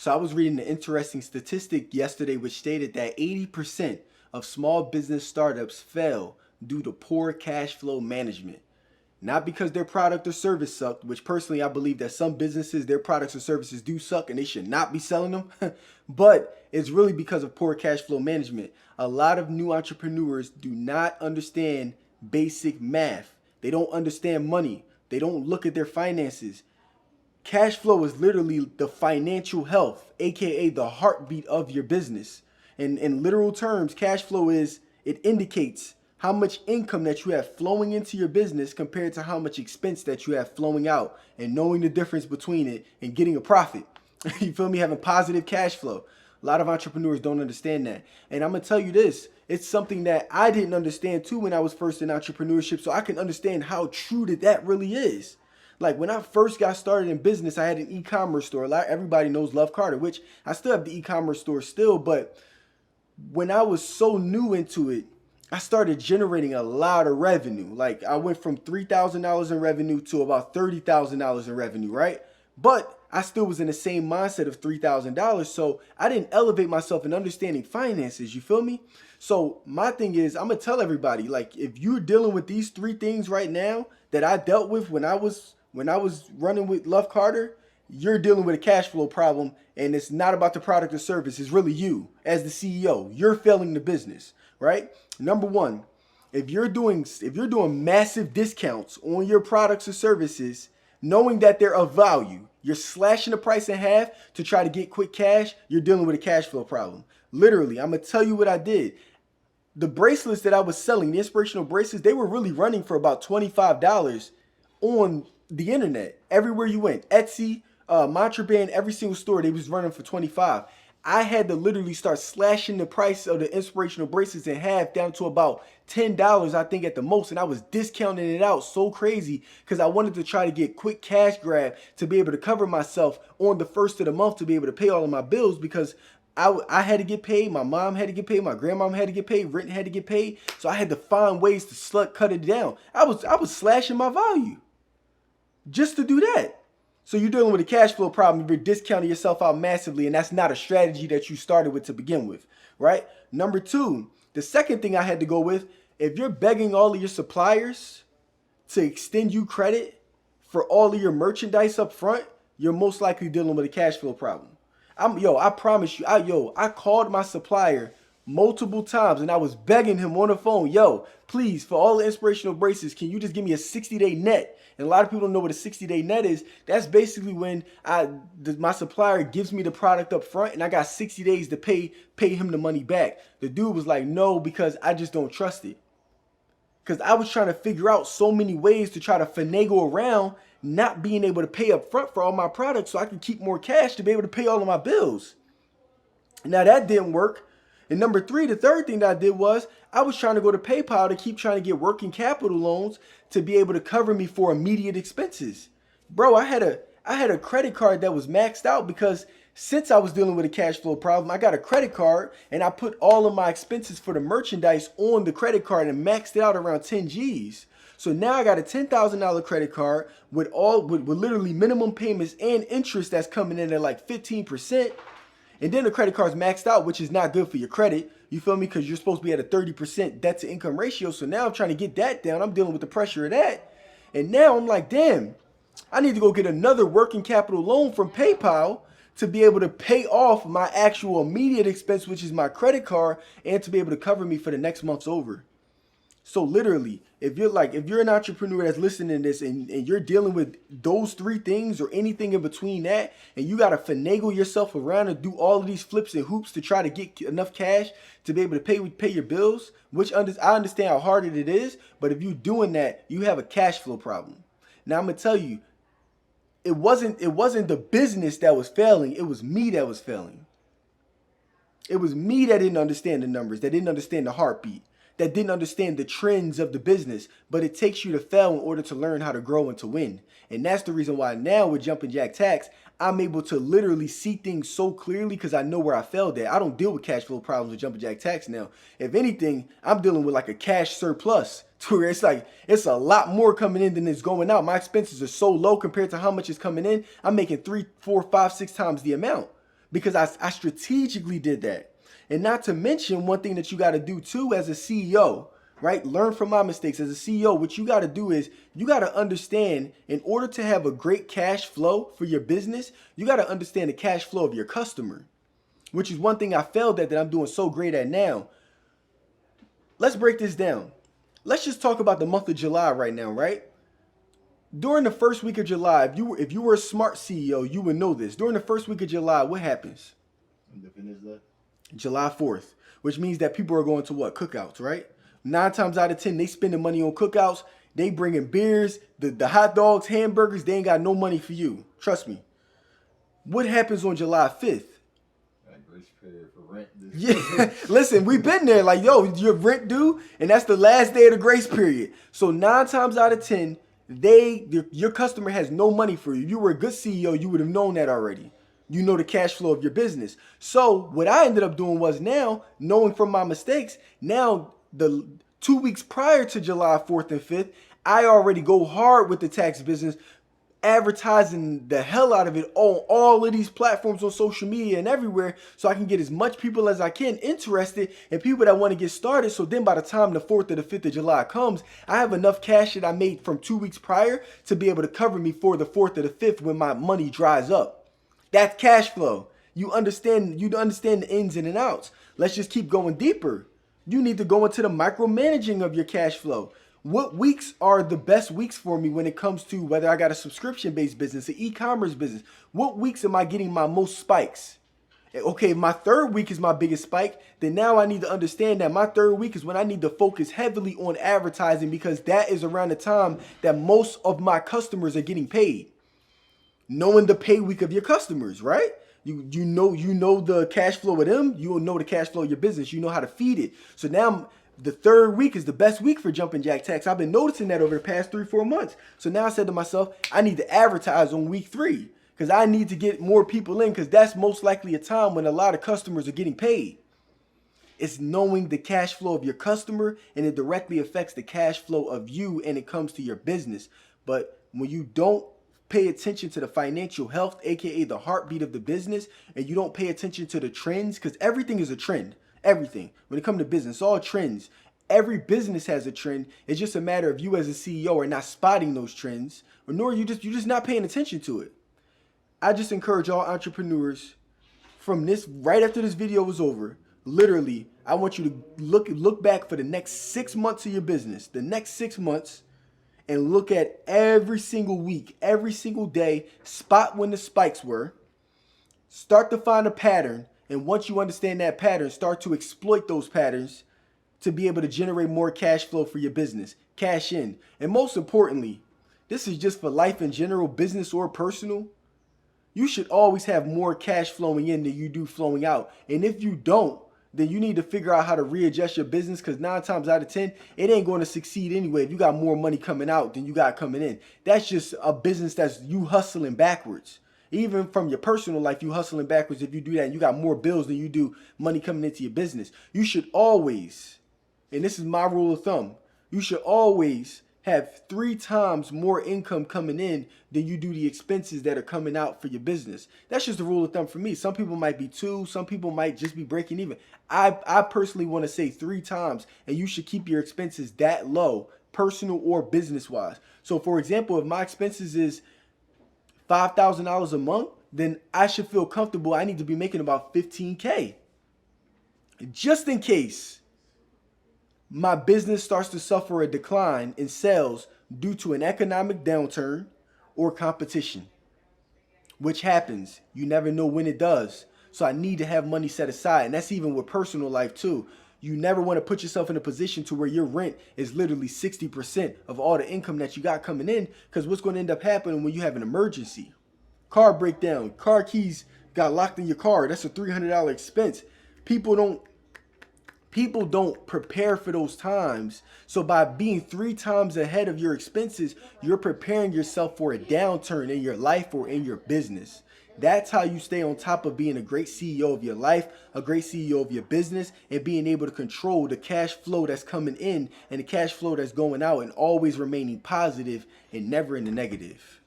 So I was reading an interesting statistic yesterday which stated that 80% of small business startups fail due to poor cash flow management. Not because their product or service sucked, which personally I believe that some businesses, their products or services do suck and they should not be selling them, but it's really because of poor cash flow management. A lot of new entrepreneurs do not understand basic math. They don't understand money. They don't look at their finances. Cash flow is literally the financial health, aka the heartbeat of your business. In literal terms, cash flow is, it indicates how much income that you have flowing into your business compared to how much expense that you have flowing out, and knowing the difference between it and getting a profit. You feel me? Having positive cash flow. A lot of entrepreneurs don't understand that. And I'm going to tell you this, it's something that I didn't understand too when I was first in entrepreneurship, so I can understand how true that really is. Like when I first got started in business, I had an e-commerce store. Everybody knows Love Carter, which I still have the e-commerce store still. But when I was so new into it, I started generating a lot of revenue. Like I went from $3,000 in revenue to about $30,000 in revenue, right? But I still was in the same mindset of $3,000. So I didn't elevate myself in understanding finances. You feel me? So my thing is, I'm going to tell everybody, like, if you're dealing with these three things right now that I dealt with when I was running with Love Carter, you're dealing with a cash flow problem, and it's not about the product or service. It's really you as the CEO. You're failing the business, right? Number one, if you're doing massive discounts on your products or services, knowing that they're of value, you're slashing the price in half to try to get quick cash, you're dealing with a cash flow problem. Literally, I'm going to tell you what I did. The bracelets that I was selling, the inspirational bracelets, they were really running for about $25 on the internet. Everywhere you went, Etsy, Contraband, every single store, they was running for 25. I had to literally start slashing the price of the inspirational bracelets in half down to about $10, I think, at the most. And I was discounting it out so crazy because I wanted to try to get quick cash grab to be able to cover myself on the first of the month to be able to pay all of my bills, because I had to get paid, my mom had to get paid, my grandmom had to get paid, rent had to get paid. So I had to find ways to cut it down. I was slashing my value just to do that. So you're dealing with a cash flow problem if you're discounting yourself out massively, and that's not a strategy that you started with to begin with, right? Number two, the second thing I had to go with, if you're begging all of your suppliers to extend you credit for all of your merchandise up front, you're most likely dealing with a cash flow problem. I promise you, I called my supplier multiple times and I was begging him on the phone, please, for all the inspirational bracelets, can you just give me a 60-day net? And a lot of people don't know what a 60-day net is. That's basically when my supplier gives me the product up front and I got 60 days to pay him the money back. The dude was like, no, because I just don't trust it. Because I was trying to figure out so many ways to try to finagle around not being able to pay up front for all my products so I could keep more cash to be able to pay all of my bills. Now that didn't work. And number three, the third thing that I did was I was trying to go to PayPal to keep trying to get working capital loans to be able to cover me for immediate expenses. Bro, I had a credit card that was maxed out because since I was dealing with a cash flow problem, I got a credit card and I put all of my expenses for the merchandise on the credit card and maxed it out around 10 G's. So now I got a $10,000 credit card with literally minimum payments and interest that's coming in at like 15%. And then the credit card's maxed out, which is not good for your credit. You feel me? Because you're supposed to be at a 30% debt to income ratio. So now I'm trying to get that down. I'm dealing with the pressure of that. And now I'm like, damn, I need to go get another working capital loan from PayPal to be able to pay off my actual immediate expense, which is my credit card, and to be able to cover me for the next month's over. So literally, if you're an entrepreneur that's listening to this and you're dealing with those three things or anything in between that, and you got to finagle yourself around and do all of these flips and hoops to try to get enough cash to be able to pay your bills, which I understand how hard it is, but if you're doing that, you have a cash flow problem. Now I'm going to tell you, it wasn't the business that was failing, it was me that was failing. It was me that didn't understand the numbers, that didn't understand the heartbeat, that didn't understand the trends of the business. But it takes you to fail in order to learn how to grow and to win. And that's the reason why now with Jumpin' Jack Tax, I'm able to literally see things so clearly because I know where I failed at. I don't deal with cash flow problems with Jumpin' Jack Tax now. If anything, I'm dealing with like a cash surplus to where it's like it's a lot more coming in than is going out. My expenses are so low compared to how much is coming in. I'm making 3, 4, 5, 6 times the amount. because I strategically did that. And not to mention, one thing that you got to do too as a CEO, right? Learn from my mistakes. As a CEO, what you got to do is you got to understand, in order to have a great cash flow for your business, you got to understand the cash flow of your customer, which is one thing I failed at that I'm doing so great at now. Let's break this down. Let's just talk about the month of July right now, right? During the first week of July, if you were a smart CEO, you would know this. During the first week of July, what happens? Independence Day. July 4th, which means that people are going to what? Cookouts, right? 9 times out of 10, they spending money on cookouts. They bringing beers, the hot dogs, hamburgers. They ain't got no money for you. Trust me. What happens on July 5th? Grace period for rent. Yeah, listen, we've been there. Like, yo, your rent due, and that's the last day of the grace period. So 9 times out of 10, your customer has no money for you. If you were a good CEO, you would have known that already. You know the cash flow of your business. So what I ended up doing was, now, knowing from my mistakes, now the 2 weeks prior to July 4th and 5th, I already go hard with the tax business, advertising the hell out of it on all of these platforms on social media and everywhere, so I can get as much people as I can interested and people that want to get started. So then by the time the 4th or the 5th of July comes, I have enough cash that I made from 2 weeks prior to be able to cover me for the 4th or the 5th when my money dries up. That's cash flow. You understand the ins and outs. Let's just keep going deeper. You need to go into the micromanaging of your cash flow. What weeks are the best weeks for me when it comes to whether I got a subscription-based business, an e-commerce business? What weeks am I getting my most spikes? Okay, if my third week is my biggest spike, then now I need to understand that my third week is when I need to focus heavily on advertising, because that is around the time that most of my customers are getting paid. Knowing the pay week of your customers, right? You know the cash flow of them. You will know the cash flow of your business. You know how to feed it. So now the third week is the best week for Jumping Jack Tax. I've been noticing that over the past 3-4 months. So now I said to myself, I need to advertise on week 3 because I need to get more people in, because that's most likely a time when a lot of customers are getting paid. It's knowing the cash flow of your customer, and it directly affects the cash flow of you, and it comes to your business. But when you don't pay attention to the financial health, aka the heartbeat of the business, and you don't pay attention to the trends, because everything is a trend. Everything. When it comes to business, all trends. Every business has a trend. It's just a matter of you as a CEO are not spotting those trends, or nor you're just not paying attention to it. I just encourage all entrepreneurs, from this, right after this video is over, literally, I want you to look back for the next 6 months of your business, the next 6 months, and look at every single week, every single day, spot when the spikes were, start to find a pattern, and once you understand that pattern, start to exploit those patterns to be able to generate more cash flow for your business, cash in. And most importantly, this is just for life in general, business or personal, you should always have more cash flowing in than you do flowing out. And if you don't, then you need to figure out how to readjust your business, because 9 times out of 10, it ain't going to succeed anyway if you got more money coming out than you got coming in. That's just a business that's you hustling backwards. Even from your personal life, you hustling backwards if you do that, and you got more bills than you do money coming into your business. You should always, and this is my rule of thumb, you should always have 3 times more income coming in than you do the expenses that are coming out for your business. That's just the rule of thumb for me. Some people might be 2, some people might just be breaking even. I personally want to say 3 times, and you should keep your expenses that low, personal or business wise. So for example, if my expenses is $5,000 a month, then I should feel comfortable. I need to be making about $15K. Just in case my business starts to suffer a decline in sales due to an economic downturn or competition, which happens. You never know when it does. So I need to have money set aside. And that's even with personal life too. You never want to put yourself in a position to where your rent is literally 60% of all the income that you got coming in, because what's going to end up happening when you have an emergency? Car breakdown, car keys got locked in your car. That's a $300 expense. People don't prepare for those times. So by being 3 times ahead of your expenses, you're preparing yourself for a downturn in your life or in your business. That's how you stay on top of being a great CEO of your life, a great CEO of your business, and being able to control the cash flow that's coming in and the cash flow that's going out, and always remaining positive and never in the negative.